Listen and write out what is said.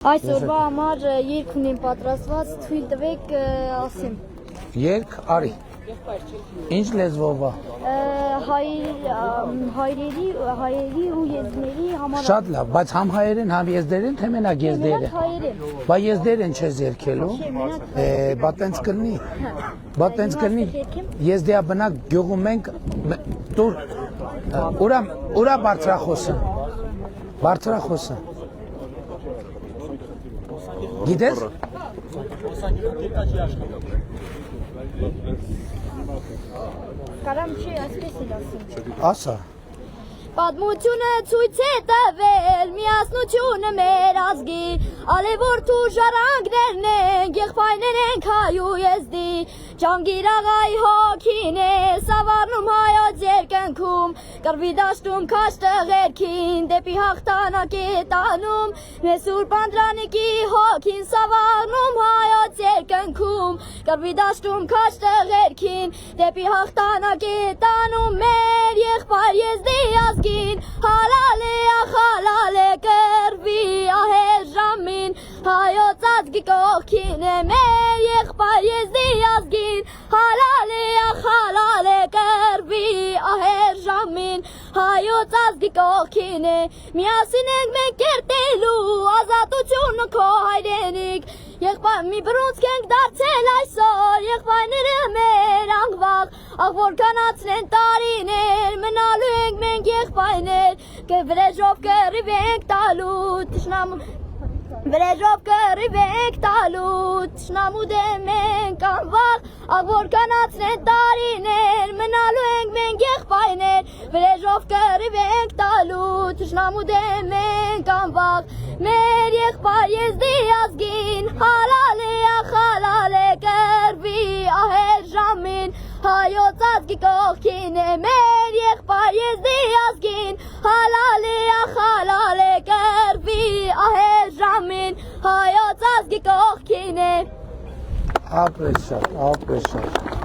Այսօրվա համար երգ ունեմ պատրաստված, թույլ տվեք ասեմ։ Երգ արի։ Ինչ լեզվով է։ Հայերի ու եզդերի համար։ Շատ լավ, բայց համ հայերեն, համ եզդերեն, թե մենակ եզդերեն։ Բա եզդերեն չես երգելու։ Բա տենց կլինի։ Բա տենց կլինի։ Եզդեա բնակ գյուղում մենք դուր ուրա բարձրախոսը։ Բարձրախոսը։ Գիտես։ Կարամ չի այսպես էլ ասեմ։ Ասա։ Պատմությունը ցույց է տվել միասնությունը մեր ազգի, ալևորթու ժառանգներն են, եղբայրներ ենք հայ ու եզդի, Ջանգիր աղայի հոգին է սավառնում հայոց երկնքում, կռվի դաշտում քաշ տղերքին, դեպի հաղթանակ է տանում, մեզ Սուրբ Անդրանիկի հոգին սավառնում հայոց երկնքում, կռվի դաշտում քաշ տղերքին, դեպի հաղթանակ է տանում, մեր եղբայր եզդի ազգին, հալալե կռվի ահեր ժամին, հայոց ազգի կողքին է մեր եղբայր եզդի ազգին, հալալե կռվի ահեր ժամին, հայոց ազգի կողքին է, միասին ենք մենք կերտելու ազատությունը քո հայրենիք, եղբայր մի բռունցք ենք դարձել այսօր, եղբայրները մեր անգվաղ, աղ որքան անցնեն տարիներ, մնալու ենք մենք եղբայրներ, վրեժով կռիվ ենք տալու, Վրեժով կռիվ ենք տալու, թշնամու դեմ ենք անվաղ, աղ որքան անցնեն տարիներ, մնալու ենք մենք եղբայրներ, վրեժով կռիվ ենք տալու, թշնամու դեմ ենք անվաղ, մեր եղբայր եզդի ազգին, հալալե կռվի ահեր ժամին, հայոց ազգի կողքին է մեր եղբայր եզդի ազգին, հալալե կռվի ահեր ժամին, հայոց ազգի կողքին է։ Ապրես շատ, ապրես շատ։